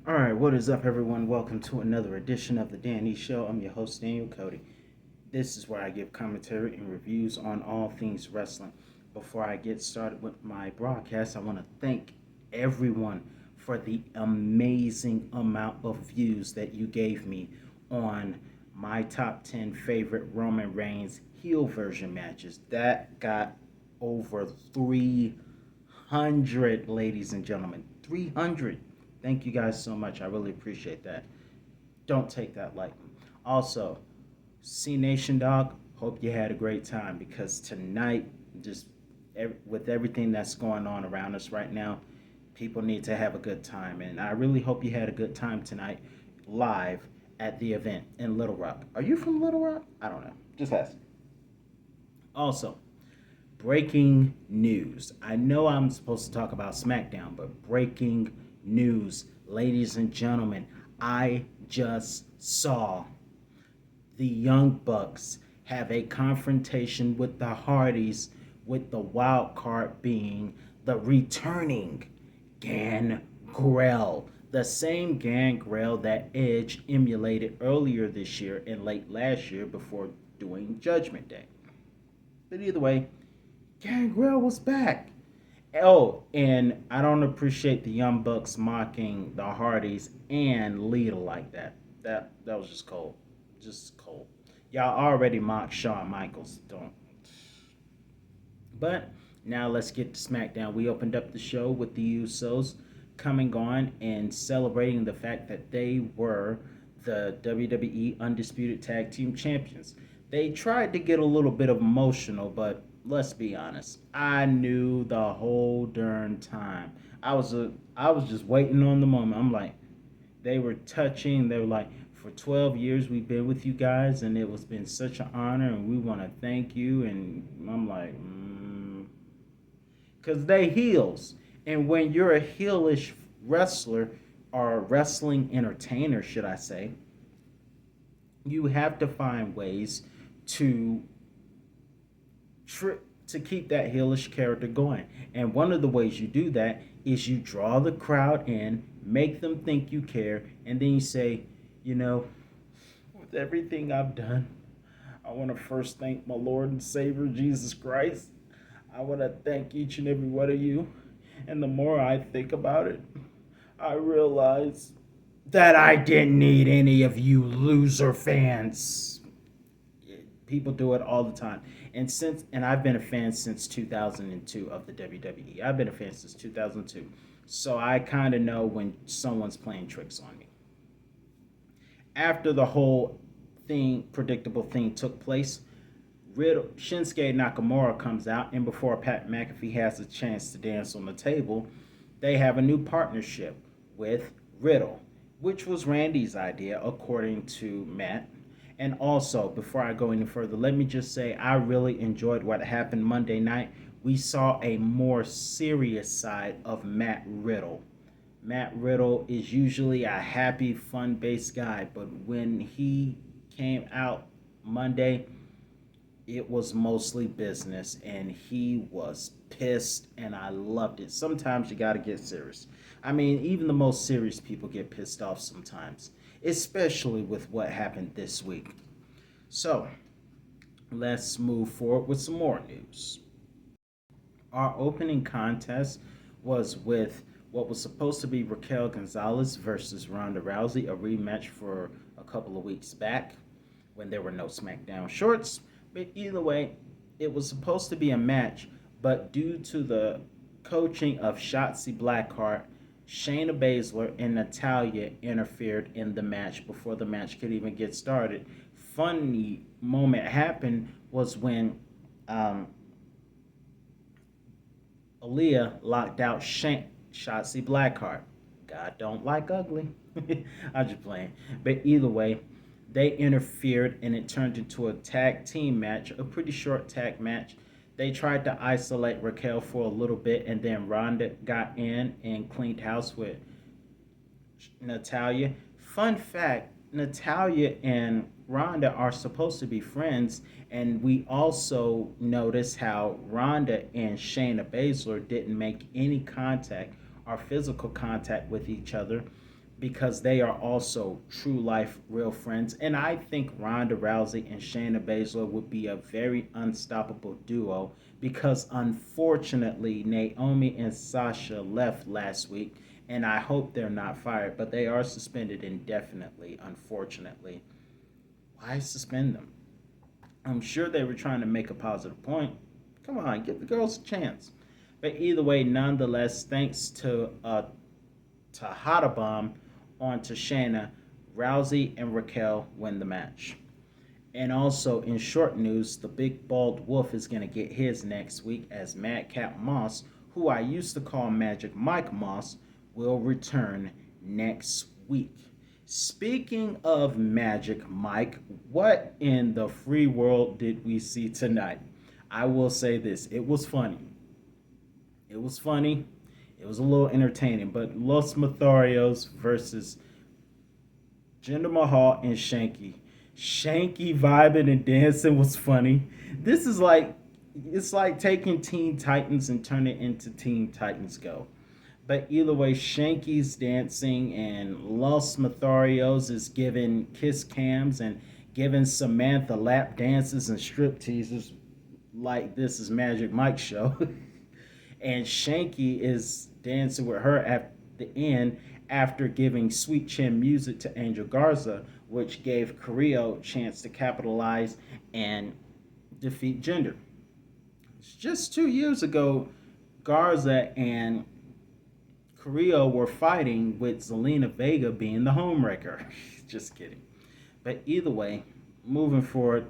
All right, what is up, everyone? Welcome to another edition of the Danny Show. I'm your host, Daniel Cody. This is where I give commentary and reviews on all things wrestling. Before I get started with my broadcast, I want to thank everyone for the amazing amount of views that you gave me on my top 10 favorite Roman Reigns heel version matches. That got over 300, ladies and gentlemen. 300. Thank you guys so much. I really appreciate that. Don't take that lightly. Also, C Nation Dog, hope you had a great time because tonight, with everything that's going on around us right now, people need to have a good time. And I really hope you had a good time tonight live at the event in Little Rock. Are you from Little Rock? I don't know. Just ask. Also, breaking news. I know I'm supposed to talk about SmackDown, but breaking news, ladies and gentlemen. I just saw the Young Bucks have a confrontation with the Hardys, with the wild card being the returning Gangrel. The same Gangrel that Edge emulated earlier this year and late last year before doing Judgment Day. But either way, Gangrel was back. Oh, and I don't appreciate the Young Bucks mocking the Hardys and Lita like that. That was just cold. Just cold. Y'all already mocked Shawn Michaels. Don't. But now let's get to SmackDown. We opened up the show with the Usos coming on and celebrating the fact that they were the WWE Undisputed Tag Team Champions. They tried to get a little bit emotional, but let's be honest. I knew the whole darn time. I was just waiting on the moment. I'm like, they were touching. They were like, for 12 years we've been with you guys, and it was been such an honor, and we want to thank you. And I'm like, because they heels, and when you're a heelish wrestler or wrestling entertainer, should I say, you have to find ways to to keep that heelish character going. And one of the ways you do that is you draw the crowd in, make them think you care, and then you say, you know, with everything I've done, I want to first thank my Lord and Savior Jesus Christ. I want to thank each and every one of you. And the more I think about it, I realize that I didn't need any of you loser fans. People do it all the time. And I've been a fan since 2002 of the WWE. I've been a fan since 2002. So I kind of know when someone's playing tricks on me. After the whole predictable thing took place, Shinsuke Nakamura comes out, and before Pat McAfee has a chance to dance on the table, they have a new partnership with Riddle, which was Randy's idea, according to Matt. And also, before I go any further, let me just say I really enjoyed what happened Monday night. We saw a more serious side of Matt Riddle. Matt Riddle is usually a happy, fun-based guy, but when he came out Monday, it was mostly business, and he was pissed, and I loved it. Sometimes you got to get serious. I mean, even the most serious people get pissed off sometimes, especially with what happened this week. So, let's move forward with some more news. Our opening contest was with what was supposed to be Raquel Gonzalez versus Ronda Rousey, a rematch for a couple of weeks back when there were no SmackDown shorts. But either way, it was supposed to be a match, but due to the coaching of Shotzi Blackheart, Shayna Baszler and Natalya interfered in the match before the match could even get started. Funny moment happened was when Aaliyah locked out Shotzi Blackheart. God don't like ugly. I'm just playing. But either way, they interfered and it turned into a tag team match, a pretty short tag match. They tried to isolate Raquel for a little bit, and then Ronda got in and cleaned house with Natalya. Fun fact, Natalya and Ronda are supposed to be friends, and we also notice how Ronda and Shayna Baszler didn't make any contact or physical contact with each other because they are also true life real friends. And I think Ronda Rousey and Shayna Baszler would be a very unstoppable duo because unfortunately Naomi and Sasha left last week, and I hope they're not fired, but they are suspended indefinitely, unfortunately. Why suspend them? I'm sure they were trying to make a positive point. Come on, give the girls a chance. But either way, nonetheless, thanks to Hada Bomb on to Shayna, Rousey and Raquel win the match. And also, in short news, the big bald wolf is going to get his next week as Madcap Moss, who I used to call Magic Mike Moss, will return next week. Speaking of Magic Mike, what in the free world did we see tonight? I will say this, it was funny. It was funny. It was a little entertaining, but Los Matharios versus Jinder Mahal and Shanky. Shanky vibing and dancing was funny. This is like it's like taking Teen Titans and turning it into Teen Titans Go. But either way, Shanky's dancing and Los Matharios is giving kiss cams and giving Samantha lap dances and strip teases like this is Magic Mike's show. And Shanky is dancing with her at the end after giving Sweet Chin music to Angel Garza, which gave Carrillo a chance to capitalize and defeat Jinder. Just 2 years ago, Garza and Carrillo were fighting with Zelina Vega being the homewrecker. Just kidding. But either way, moving forward,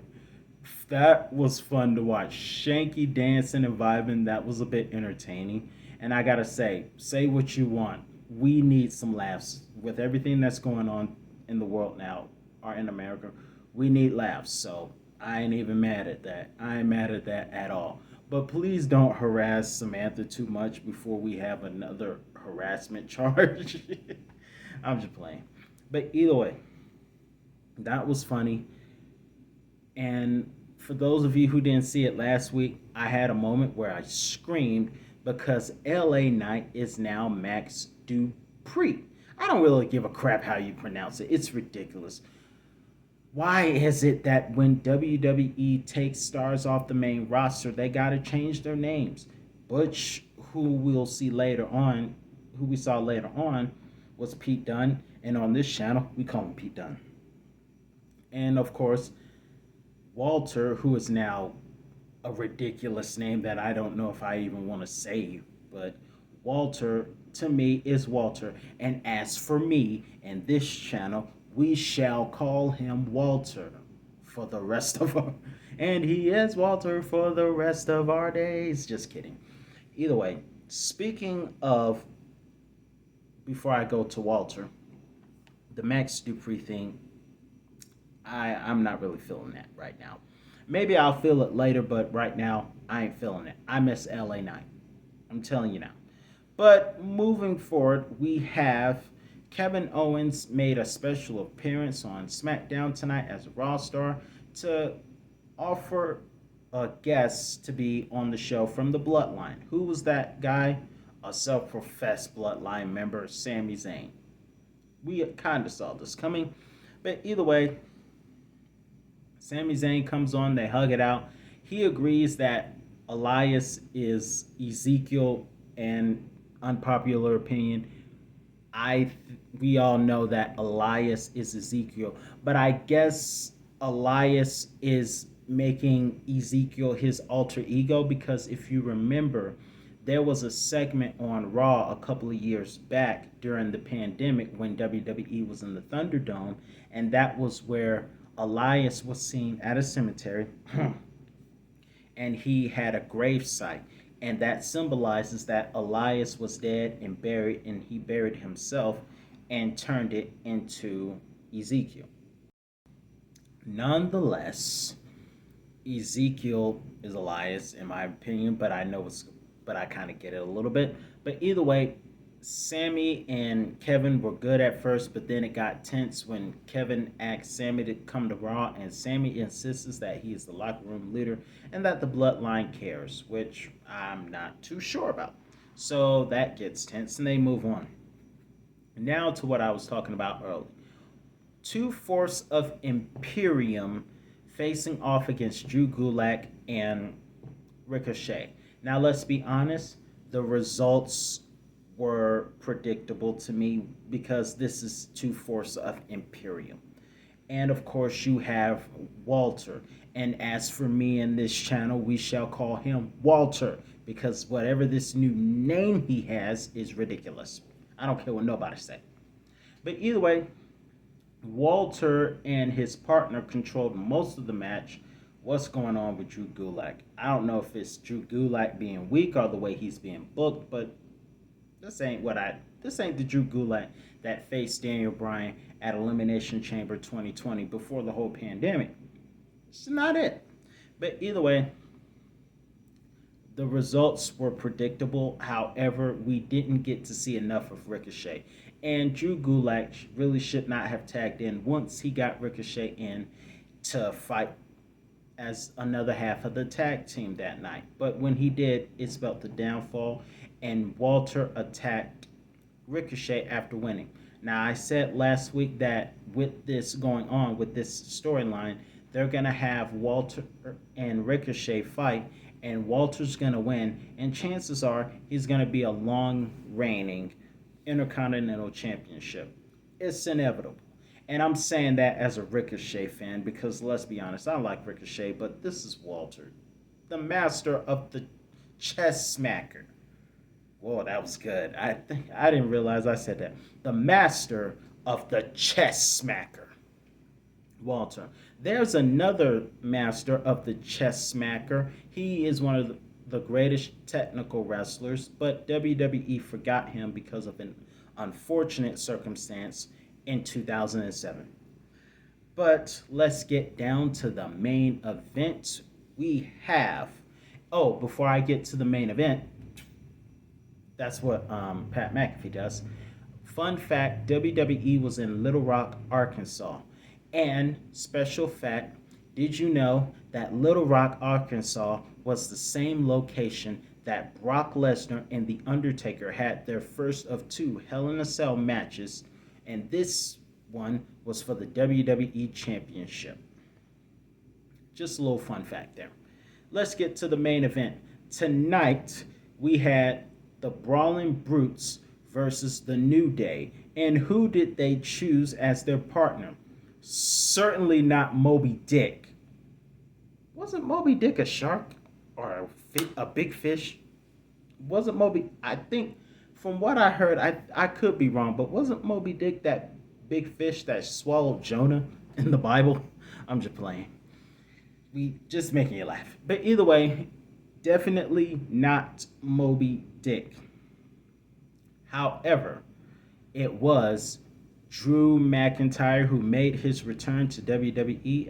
that was fun to watch. Shanky dancing and vibing, that was a bit entertaining. And I gotta say what you want. We need some laughs. With everything that's going on in the world now, or in America, we need laughs. So I ain't even mad at that. I ain't mad at that at all. But please don't harass Samantha too much before we have another harassment charge. I'm just playing. But either way, that was funny. And for those of you who didn't see it last week, I had a moment where I screamed because LA Knight is now Max Dupree. I don't really give a crap how you pronounce it. It's ridiculous. Why is it that when WWE takes stars off the main roster, they got to change their names? Butch, who we saw later on, was Pete Dunne, and on this channel, we call him Pete Dunne. And of course, Walter, who is now a ridiculous name that I don't know if I even want to say, but Walter to me is Walter. And as for me and this channel, we shall call him Walter for the rest of our and he is Walter for the rest of our days. Just kidding. Either way, speaking of before I go to Walter, the Max Dupree thing, I'm not really feeling that right now. Maybe I'll feel it later, but right now I ain't feeling it. I miss LA Knight. I'm telling you now. But moving forward, we have Kevin Owens made a special appearance on Smackdown tonight as a Raw star to offer a guest to be on the show from the Bloodline. Who was that guy? A self-professed Bloodline member, Sami Zayn. We kind of saw this coming, but either way, Sami Zayn comes on, they hug it out. He agrees that Elias is Ezekiel, and unpopular opinion, we all know that Elias is Ezekiel, but I guess Elias is making Ezekiel his alter ego because if you remember, there was a segment on Raw a couple of years back during the pandemic when WWE was in the Thunderdome, and that was where Elias was seen at a cemetery and he had a gravesite, and that symbolizes that Elias was dead and buried, and he buried himself and turned it into Ezekiel. Nonetheless, Ezekiel is Elias in my opinion, but I kind of get it a little bit. But either way, Sammy and Kevin were good at first, but then it got tense when Kevin asked Sammy to come to Raw, and Sammy insists that he is the locker room leader and that the Bloodline cares, which I'm not too sure about. So that gets tense, and they move on. Now to what I was talking about earlier. Two Force of Imperium facing off against Drew Gulak and Ricochet. Now, let's be honest, the results were predictable to me because this is Two Force of Imperium. And of course, you have Walter. And as for me in this channel, we shall call him Walter because whatever this new name he has is ridiculous. I don't care what nobody say. But either way, Walter and his partner controlled most of the match. What's going on with Drew Gulak? I don't know if it's Drew Gulak being weak or the way he's being booked, but this ain't the Drew Gulak that faced Daniel Bryan at Elimination Chamber 2020 before the whole pandemic. It's not it. But either way, the results were predictable. However, we didn't get to see enough of Ricochet. And Drew Gulak really should not have tagged in once he got Ricochet in to fight as another half of the tag team that night. But when he did, it spelled the downfall, and Walter attacked Ricochet after winning. Now, I said last week that with this going on, with this storyline, they're going to have Walter and Ricochet fight, and Walter's going to win, and chances are he's going to be a long reigning Intercontinental Championship. It's inevitable. And I'm saying that as a Ricochet fan because let's be honest, I like Ricochet, but this is Walter, the master of the chest smacker. Whoa, that was good. I didn't realize I said that. The master of the chest smacker. Walter. There's another master of the chest smacker. He is one of the greatest technical wrestlers, but WWE forgot him because of an unfortunate circumstance in 2007. But let's get down to the main event. We have. Oh, before I get to the main event, that's what Pat McAfee does. Fun fact, WWE was in Little Rock, Arkansas. And special fact, did you know that Little Rock, Arkansas was the same location that Brock Lesnar and The Undertaker had their first of two Hell in a Cell matches, and this one was for the WWE Championship. Just a little fun fact there. Let's get to the main event. Tonight, we had the Brawling Brutes versus the New Day. And who did they choose as their partner? Certainly not Moby Dick. Wasn't Moby Dick a shark or a big fish? Wasn't Moby... I think, from what I heard, I could be wrong, but wasn't Moby Dick that big fish that swallowed Jonah in the Bible? I'm just playing. We just making you laugh. But either way, definitely not Moby Dick. However, it was Drew McIntyre who made his return to WWE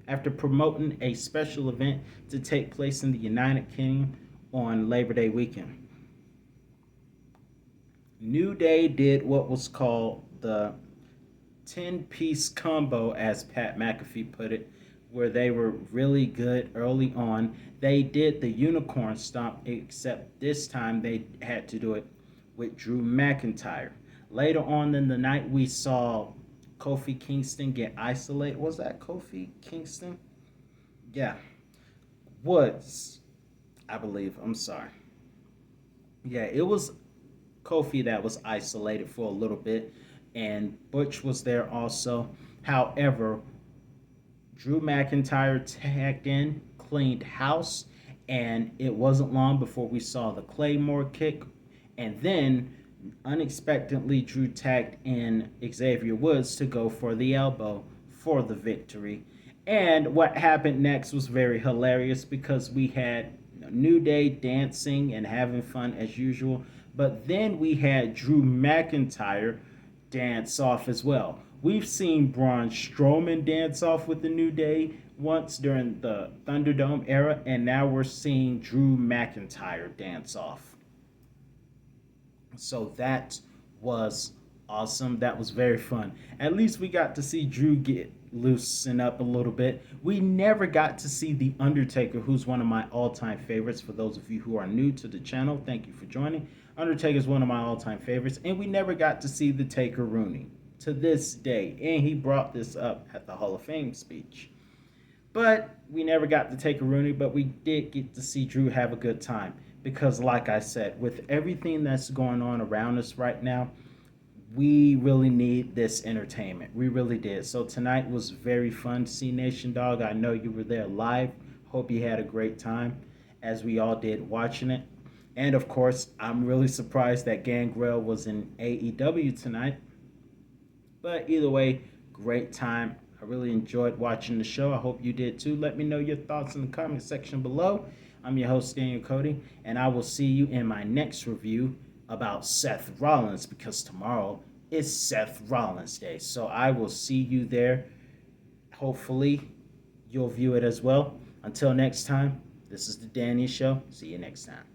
after promoting a special event to take place in the United Kingdom on Labor Day weekend. New Day did what was called the 10-piece combo, as Pat McAfee put it, where they were really good early on. They did the unicorn stomp, except this time they had to do it with Drew McIntyre. Later on in the night, we saw Kofi Kingston get isolated. Was that Kofi Kingston? Yeah. Woods, I believe. I'm sorry. Yeah, it was Kofi that was isolated for a little bit, and Butch was there also. However, Drew McIntyre tagged in, cleaned house, and it wasn't long before we saw the Claymore kick, and then unexpectedly Drew tagged in Xavier Woods to go for the elbow for the victory. And what happened next was very hilarious because we had New Day dancing and having fun as usual, but then we had Drew McIntyre dance off as well. We've seen Braun Strowman dance off with the New Day once during the Thunderdome era, and now we're seeing Drew McIntyre dance off. So that was awesome. That was very fun. At least we got to see Drew get loosen up a little bit. We never got to see The Undertaker, who's one of my all-time favorites. For those of you who are new to the channel, thank you for joining. Undertaker's one of my all-time favorites, and we never got to see the Taker Rooney to this day. And he brought this up at the Hall of Fame speech. But we never got to take a Rooney, but we did get to see Drew have a good time. Because, like I said, with everything that's going on around us right now, we really need this entertainment. We really did. So tonight was very fun to see Nation Dog. I know you were there live. Hope you had a great time, as we all did watching it. And of course, I'm really surprised that Gangrel was in AEW tonight. But either way, great time. I really enjoyed watching the show. I hope you did too. Let me know your thoughts in the comment section below. I'm your host, Daniel Cody, and I will see you in my next review about Seth Rollins, because tomorrow is Seth Rollins Day. So I will see you there. Hopefully, you'll view it as well. Until next time, this is the Danny Show. See you next time.